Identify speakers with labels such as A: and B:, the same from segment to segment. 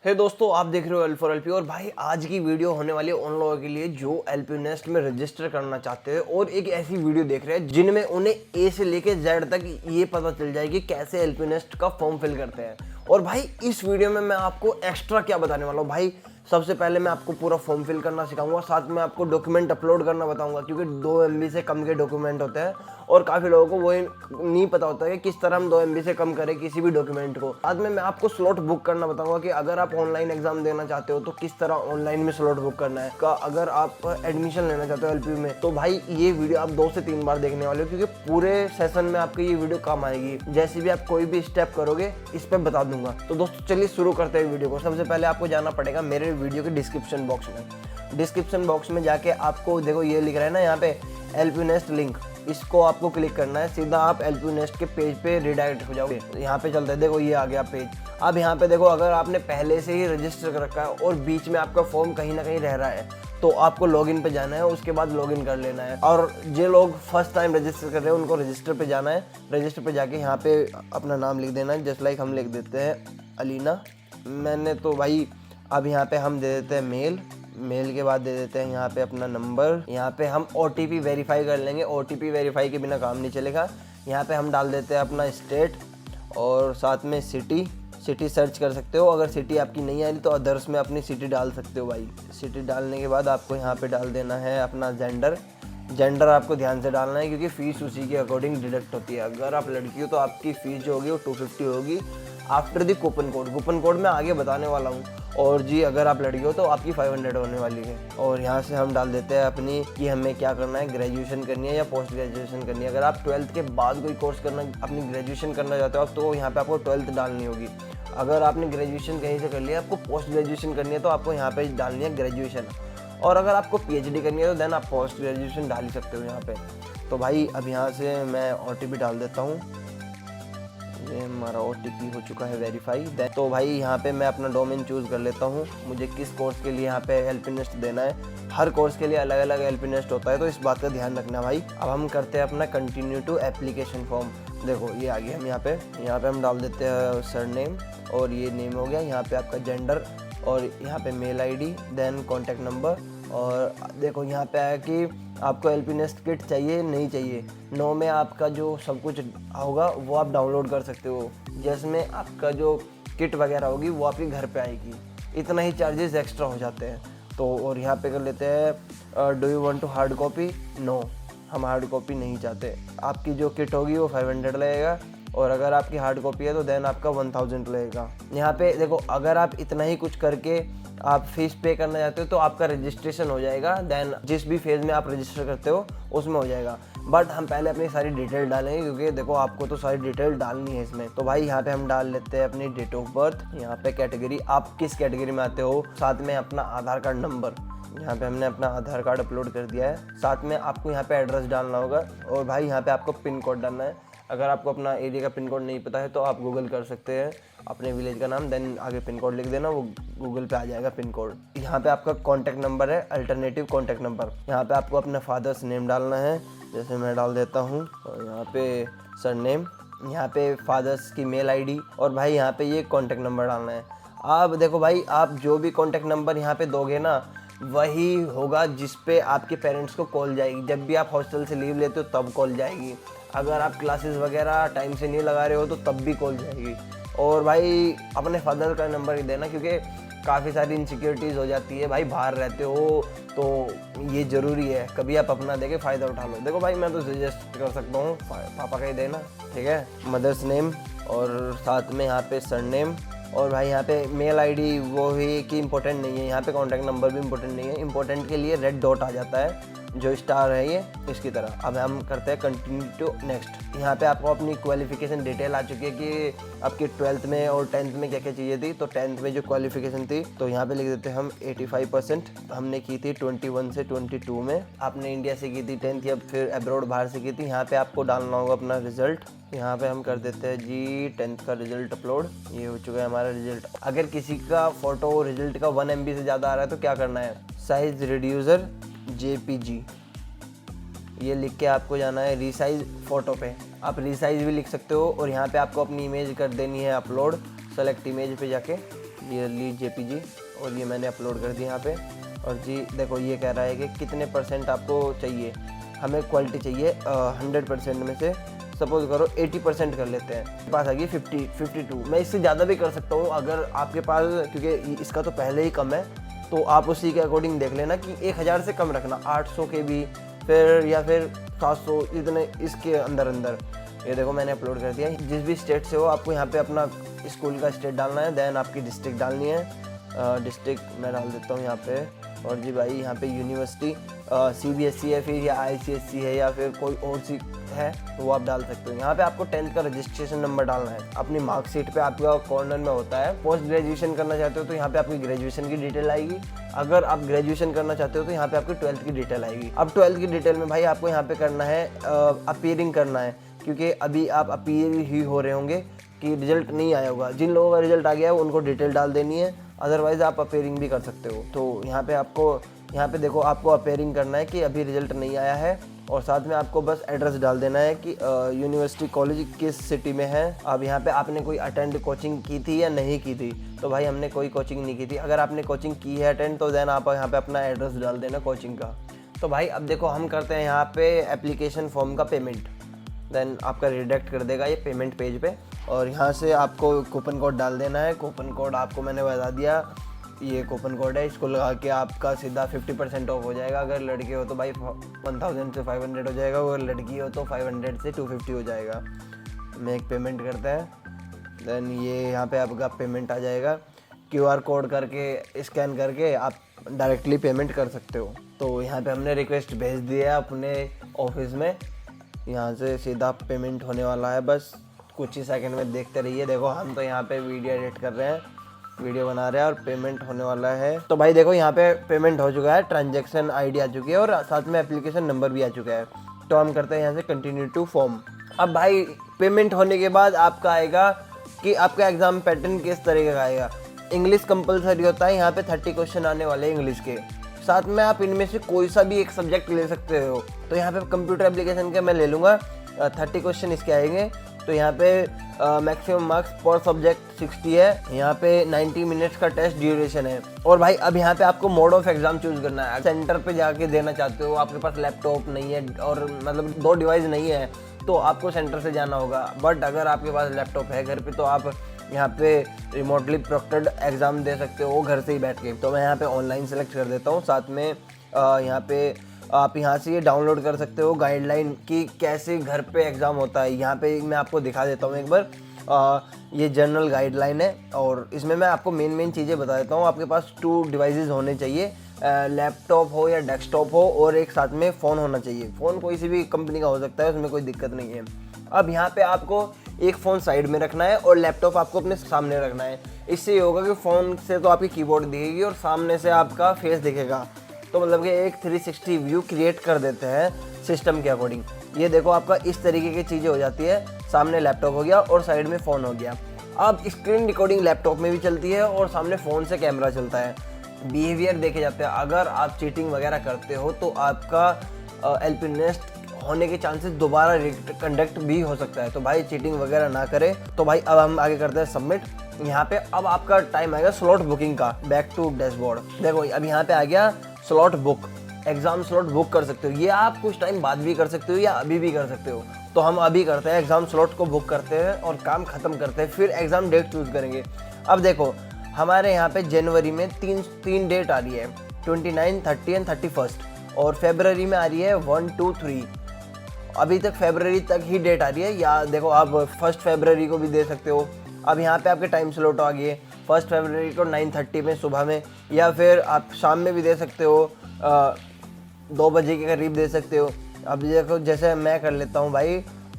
A: हे दोस्तों, आप देख रहे हो एल फॉर एलपी। और भाई आज की वीडियो होने वाली है उन लोगों के लिए जो एलपी नेस्ट में रजिस्टर करना चाहते हैं और एक ऐसी वीडियो देख रहे हैं जिनमें उन्हें ए से लेके जेड तक ये पता चल जाए कि कैसे एलपी नेस्ट का फॉर्म फिल करते हैं। और भाई इस वीडियो में मैं आपको एक्स्ट्रा क्या बताने वाला हूँ। भाई सबसे पहले मैं आपको पूरा फॉर्म फिल करना सिखाऊंगा, साथ में आपको डॉक्यूमेंट अपलोड करना बताऊंगा, क्योंकि 2 MB से कम के डॉक्यूमेंट होते हैं और काफ़ी लोगों को वो नहीं पता होता है कि किस तरह हम 2 MB से कम करें किसी भी डॉक्यूमेंट को। बाद में मैं आपको स्लॉट बुक करना बताऊंगा कि अगर आप ऑनलाइन एग्जाम देना चाहते हो तो किस तरह ऑनलाइन में स्लॉट बुक करना है, अगर आप एडमिशन लेना चाहते हो एलपी में तो भाई ये वीडियो आप 2 से 3 बार देखने वाले हो, क्योंकि पूरे सेशन में आपको ये वीडियो काम आएगी। जैसे भी आप कोई भी स्टेप करोगे इस पर बता दूंगा। तो दोस्तों चलिए शुरू करते हैं वीडियो को। सबसे पहले आपको जाना पड़ेगा मेरे वीडियो के डिस्क्रिप्शन बॉक्स में। डिस्क्रिप्शन बॉक्स में जाके आपको देखो ये लिख रहा है ना यहाँ पे एलपी नेस्ट लिंक, इसको आपको क्लिक करना है। सीधा आप एलपी नेस्ट के पेज पे रिडायरेक्ट हो जाओगे। यहाँ पे चलता है, देखो ये आ गया पेज। अब यहाँ पे देखो अगर आपने पहले से ही रजिस्टर कर रखा है और बीच में आपका फॉर्म कहीं ना कहीं रह रहा है तो आपको लॉगिन पे जाना है, उसके बाद लॉगिन कर लेना है। और जो लोग फर्स्ट टाइम रजिस्टर कर रहे हैं उनको रजिस्टर पे जाना है। रजिस्टर पे जाके यहाँ पे अपना नाम लिख देना है, जस्ट लाइक हम लिख देते हैं अलीना। मैंने तो भाई अब यहाँ पे हम दे देते हैं मेल के बाद दे देते हैं यहाँ पे अपना नंबर। यहाँ पे हम OTP वेरीफाई कर लेंगे, OTP वेरीफाई के बिना काम नहीं चलेगा। यहाँ पे हम डाल देते हैं अपना स्टेट और साथ में सिटी सर्च कर सकते हो। अगर सिटी आपकी नहीं आ रही तो अदर्स में अपनी सिटी डाल सकते हो भाई। सिटी डालने के बाद आपको यहाँ पे डाल देना है अपना जेंडर आपको ध्यान से डालना है, क्योंकि फ़ीस उसी के अकॉर्डिंग डिडक्ट होती है। अगर आप लड़की हो तो आपकी फ़ीस जो होगी वो 250 होगी आफ्टर दी कूपन कोड मैं आगे बताने वाला हूँ। और जी अगर आप लड़की हो तो आपकी 500 होने वाली है। और यहाँ से हम डाल देते हैं अपनी कि हमें क्या करना है, ग्रेजुएशन करनी है या पोस्ट ग्रेजुएशन करनी है। अगर आप 12th के बाद कोई कोर्स करना, अपनी ग्रेजुएशन करना चाहते हो तो यहाँ पे आपको 12th डालनी होगी। अगर आपने ग्रेजुएशन कहीं से कर लिया, आपको पोस्ट ग्रेजुएशन करनी है तो आपको यहाँ पे डालनी है ग्रेजुएशन। और अगर आपको PhD करनी है तो देन आप पोस्ट ग्रेजुएशन डाल ही सकते हो यहाँ पे। तो भाई अब यहाँ से मैं OTP डाल देता हूँ। ये हमारा OTP हो चुका है वेरीफाई। तो भाई यहाँ पे मैं अपना डोमेन चूज़ कर लेता हूँ, मुझे किस कोर्स के लिए यहाँ पे एलपी नेस्ट देना है। हर कोर्स के लिए अलग अलग एलपी नेस्ट होता है, तो इस बात का ध्यान रखना भाई। अब हम करते हैं अपना कंटिन्यू टू एप्लीकेशन फॉर्म। देखो ये आ गया। हम यहाँ पे हम डाल देते हैं सरनेम और ये नेम हो गया। यहाँ पे आपका जेंडर और यहाँ पे mail ID, then contact number. और देखो यहाँ पे आया कि आपको एलपी नेस्ट किट चाहिए नहीं चाहिए। नो में आपका जो सब कुछ होगा वो आप डाउनलोड कर सकते हो, जिसमें आपका जो किट वगैरह होगी वो आपके घर पे आएगी। इतना ही चार्जेस एक्स्ट्रा हो जाते हैं। तो और यहाँ पे कर लेते हैं do you want to hard copy. No, हम हार्ड कॉपी नहीं चाहते। आपकी जो किट होगी वो 500 लगेगा और अगर आपकी हार्ड कॉपी है तो देन आपका 1000 लगेगा। यहाँ पे देखो अगर आप इतना ही कुछ करके आप फीस पे करना चाहते हो तो आपका रजिस्ट्रेशन हो जाएगा। देन जिस भी फेज़ में आप रजिस्टर करते हो उसमें हो जाएगा। बट हम पहले अपनी सारी डिटेल डालेंगे, क्योंकि देखो आपको तो सारी डिटेल डालनी है इसमें। तो भाई यहाँ पे हम डाल लेते हैं अपनी डेट ऑफ बर्थ, यहाँ पे कैटेगरी आप किस कैटेगरी में आते हो, साथ में अपना आधार कार्ड नंबर। यहाँ पे हमने अपना आधार कार्ड अपलोड कर दिया है। साथ में आपको यहाँ पे एड्रेस डालना होगा और भाई यहाँ पे आपको पिन कोड डालना है। अगर आपको अपना एरिया का पिन कोड नहीं पता है तो आप गूगल कर सकते हैं अपने विलेज का नाम, देन आगे पिन कोड लिख देना, वो गूगल पे आ जाएगा पिन कोड। यहाँ पे आपका कॉन्टैक्ट नंबर है, अल्टरनेटिव कॉन्टैक्ट नंबर। यहाँ पे आपको अपना फादर्स नेम डालना है, जैसे मैं डाल देता हूँ। और यहाँ पे सरनेम, यहाँ पे फादर्स की मेल ID और भाई यहाँ पे ये कॉन्टैक्ट नंबर डालना है। आप देखो भाई, आप जो भी कॉन्टैक्ट नंबर यहाँ पे दोगे ना वही होगा जिस पे आपके पेरेंट्स को कॉल जाएगी। जब भी आप हॉस्टल से लीव लेते हो तब कॉल जाएगी। अगर आप क्लासेस वगैरह टाइम से नहीं लगा रहे हो तो तब भी कॉल जाएगी। और भाई अपने फादर का नंबर ही देना, क्योंकि काफ़ी सारी इनसिक्योरिटीज़ हो जाती है भाई, बाहर रहते हो तो ये ज़रूरी है। कभी आप अपना देके फ़ायदा उठा लो। देखो भाई मैं तो सजेस्ट कर सकता हूँ पापा का ही देना, ठीक है। मदर्स नेम और साथ में यहाँ पे सरनेम। और भाई यहाँ पे मेल ID वो ही कि इम्पोर्टेंट नहीं है, यहाँ पे कॉन्टैक्ट नंबर भी इम्पोर्टेंट नहीं है। इम्पोर्टेंट के लिए रेड डॉट आ जाता है, जो स्टार है ये इसकी तरह। अब हम करते हैं कंटिन्यू टू नेक्स्ट। यहाँ पे आपको अपनी क्वालिफिकेशन डिटेल आ चुकी है कि आपकी 12th में और 10th में क्या क्या चीज़ें थी। तो 10th में जो क्वालिफिकेशन थी तो यहाँ पे लिख देते हैं हम 85% हमने की थी 21 से 22 में। आपने इंडिया से की थी 10th या फिर अब्रॉड बाहर से की थी। यहाँ पे आपको डालना होगा अपना रिजल्ट। यहाँ पे हम कर देते हैं जी 10th का रिजल्ट अपलोड। ये हो चुका है हमारा रिजल्ट। अगर किसी का फोटो रिजल्ट का 1 MB से ज़्यादा आ रहा है तो क्या करना है, साइज रिड्यूसर JPG ये लिख के आपको जाना है रीसाइज फ़ोटो पे। आप रीसाइज भी लिख सकते हो और यहाँ पे आपको अपनी इमेज कर देनी है अपलोड। सेलेक्ट इमेज पे जाके ये ली JPG और ये मैंने अपलोड कर दिया यहाँ पे। और जी देखो ये कह रहा है कि कितने % आपको चाहिए, हमें क्वालिटी चाहिए 100% में से सपोज करो 80% कर लेते हैं। मेरे पास आ गई 52। मैं इससे ज़्यादा भी कर सकता हूँ अगर आपके पास, क्योंकि इसका तो पहले ही कम है, तो आप उसी के अकॉर्डिंग देख लेना कि 1000 से कम रखना, 800 के भी फिर या फिर 700, इतने इसके अंदर। ये देखो मैंने अपलोड कर दिया। जिस भी स्टेट से हो आपको यहाँ पे अपना स्कूल का स्टेट डालना है, देन आपकी डिस्ट्रिक्ट डालनी है। डिस्ट्रिक्ट मैं डाल देता हूँ यहाँ पे। और जी भाई यहाँ पे यूनिवर्सिटी CBSE है फिर या ICSE है या फिर कोई और सी है तो वो आप डाल सकते हो। यहाँ पे आपको 10th का रजिस्ट्रेशन नंबर डालना है। अपनी मार्कशीट पे आपका कॉर्नर में होता है। पोस्ट ग्रेजुएशन करना चाहते हो तो यहाँ पे आपकी ग्रेजुएशन की डिटेल आएगी। अगर आप ग्रेजुएशन करना चाहते हो तो यहाँ पे आपकी 12th की डिटेल आएगी। अब 12th की डिटेल में भाई आपको यहाँ पे करना है अपीयरिंग करना है, क्योंकि अभी आप अपीयर ही हो रहे होंगे कि रिजल्ट नहीं आया होगा। जिन लोगों का रिजल्ट आ गया है उनको डिटेल डाल देनी है, अदरवाइज़ आप अपीयरिंग भी कर सकते हो। तो यहाँ पे देखो आपको अपीयरिंग करना है कि अभी रिजल्ट नहीं आया है, और साथ में आपको बस एड्रेस डाल देना है कि यूनिवर्सिटी कॉलेज किस सिटी में है। अब यहाँ पे आपने कोई अटेंड कोचिंग की थी या नहीं की थी, तो भाई हमने कोई कोचिंग नहीं की थी। अगर आपने कोचिंग की है अटेंड तो देन आप यहाँ पे अपना एड्रेस डाल देना कोचिंग का। तो भाई अब देखो हम करते हैं यहाँ पे एप्लीकेशन फॉर्म का पेमेंट, देन आपका रिडायरेक्ट कर देगा ये पेमेंट पेज पे, और यहाँ से आपको कूपन कोड डाल देना है। कूपन कोड आपको मैंने बता दिया, ये कूपन कोड है, इसको लगा के आपका सीधा 50% ऑफ हो जाएगा। अगर लड़के हो तो भाई 1000 से 500 हो जाएगा, अगर लड़की हो तो 500 से 250 हो जाएगा। मेक पेमेंट करते हैं, देन ये यहाँ पे आपका पेमेंट आ जाएगा। QR कोड करके स्कैन करके आप डायरेक्टली पेमेंट कर सकते हो। तो यहाँ पे हमने रिक्वेस्ट भेज दिया है अपने ऑफिस में, यहाँ से सीधा पेमेंट होने वाला है। बस कुछ ही सेकंड में देखते रहिए। देखो हम तो यहाँ पे वीडियो एडिट कर रहे हैं, वीडियो बना रहे हैं और पेमेंट होने वाला है। तो भाई देखो यहाँ पे पेमेंट हो चुका है, ट्रांजैक्शन ID आ चुकी है और साथ में एप्लीकेशन नंबर भी आ चुका है। तो हम करते हैं यहाँ से कंटिन्यू टू फॉर्म। अब भाई पेमेंट होने के बाद आपका आएगा कि आपका एग्जाम पैटर्न किस तरीके का आएगा। इंग्लिश कंपलसरी होता है, यहाँ पे 30 क्वेश्चन आने वाले हैं इंग्लिश के। साथ में आप इनमें से कोई सा भी एक सब्जेक्ट ले सकते हो। तो यहाँ पे कंप्यूटर एप्लीकेशन के मैं ले लूँगा, 30 क्वेश्चन इसके आएंगे। तो यहाँ पे मैक्सिमम मार्क्स पर सब्जेक्ट 60 है। यहाँ पे 90 मिनट्स का टेस्ट ड्यूरेशन है। और भाई अब यहाँ पे आपको मोड ऑफ एग्जाम चूज करना है। सेंटर पे जाके देना चाहते हो, आपके पास लैपटॉप नहीं है और मतलब 2 डिवाइस नहीं है, तो आपको सेंटर से जाना होगा। बट अगर आपके पास लैपटॉप है घर पे तो आप यहाँ पे रिमोटली प्रोक्टेड एग्जाम दे सकते हो घर से ही बैठ के। तो मैं यहाँ पे ऑनलाइन सेलेक्ट कर देता हूँ। साथ में यहाँ पे आप यहाँ से ये डाउनलोड कर सकते हो गाइडलाइन कि कैसे घर पे एग्ज़ाम होता है। यहाँ पे मैं आपको दिखा देता हूँ एक बार। ये जनरल गाइडलाइन है और इसमें मैं आपको मेन चीज़ें बता देता हूँ। आपके पास 2 डिवाइसेस होने चाहिए, लैपटॉप हो या डेस्कटॉप हो, और एक साथ में फ़ोन होना चाहिए। फ़ोन कोई सी भी कंपनी का हो सकता है, उसमें कोई दिक्कत नहीं है। अब यहाँ पे आपको एक फ़ोन साइड में रखना है और लैपटॉप आपको अपने सामने रखना है। इससे ये होगा कि फ़ोन से तो आपकी कीबोर्ड दिखेगी और सामने से आपका फेस दिखेगा। तो मतलब कि एक 360 व्यू क्रिएट कर देते हैं सिस्टम के अकॉर्डिंग। ये देखो आपका इस तरीके की चीज़ें हो जाती है। सामने लैपटॉप हो गया और साइड में फ़ोन हो गया। अब स्क्रीन रिकॉर्डिंग लैपटॉप में भी चलती है और सामने फ़ोन से कैमरा चलता है। बिहेवियर देखे जाते हैं। अगर आप चीटिंग वगैरह करते हो तो आपका LP नेस्ट होने के चांसेस दोबारा कंडक्ट भी हो सकता है। तो भाई चीटिंग वगैरह ना करें। तो भाई अब हम आगे करते हैं सबमिट। यहाँ पे अब आपका टाइम आएगा स्लॉट बुकिंग का। Back to dashboard. देखो अब यहाँ पे आ गया slot book. Exam slot book कर सकते हो। ये आप कुछ टाइम बाद भी कर सकते हो या अभी भी कर सकते हो। तो हम अभी करते हैं, एग्जाम स्लॉट को बुक करते हैं और काम खत्म करते हैं, फिर एग्जाम डेट चूज करेंगे। अब देखो हमारे यहाँ पे जनवरी में तीन डेट आ रही है, 29, 30 एंड 31, और फेब्रवरी में आ रही है 1, 2, 3। अभी तक फेब्रवरी तक ही डेट आ रही है, या देखो आप 1 फरवरी को भी दे सकते हो। अब यहाँ पे आपके टाइम स्लॉट आ गए 1 फरवरी को 9:30 में सुबह में, या फिर आप शाम में भी दे सकते हो, 2 बजे के करीब दे सकते हो। अब देखो जैसे मैं कर लेता हूँ भाई,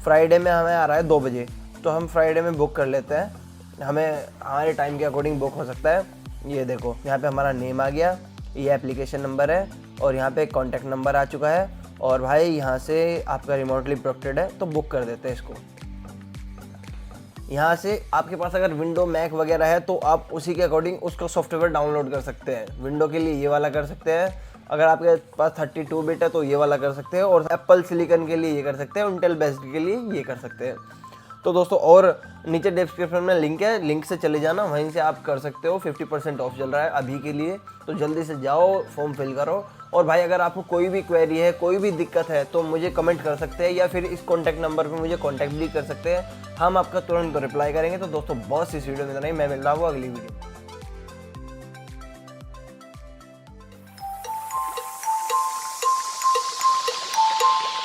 A: फ्राइडे में हमें आ रहा है 2 बजे, तो हम फ्राइडे में बुक कर लेते हैं। हमें हमारे टाइम के अकॉर्डिंग बुक हो सकता है। ये देखो यहाँ पे हमारा नेम आ गया, ये एप्लीकेशन नंबर है और यहाँ पे कॉन्टैक्ट नंबर आ चुका है। और भाई यहाँ से आपका रिमोटली प्रोक्टेड है तो बुक कर देते हैं इसको। यहाँ से आपके पास अगर विंडो मैक वगैरह है तो आप उसी के अकॉर्डिंग उसका सॉफ्टवेयर डाउनलोड कर सकते हैं। विंडो के लिए ये वाला कर सकते हैं, अगर आपके पास 32 बिट है तो ये वाला कर सकते हैं, और एप्पल सिलिकन के लिए ये कर सकते हैं, इंटेल बेस्ड के लिए ये कर सकते हैं। तो दोस्तों और नीचे डिस्क्रिप्शन में लिंक है, लिंक से चले जाना, वहीं से आप कर सकते हो। 50% ऑफ चल रहा है अभी के लिए, तो जल्दी से जाओ, फॉर्म फिल करो। और भाई अगर आपको कोई भी क्वेरी है, कोई भी दिक्कत है, तो मुझे कमेंट कर सकते हैं या फिर इस कॉन्टैक्ट नंबर पर मुझे कॉन्टैक्ट भी कर सकते हैं, हम आपका तुरंत रिप्लाई करेंगे। तो दोस्तों बस इस वीडियो में इतना ही, मैं मिल रहा हूँ अगली वीडियो।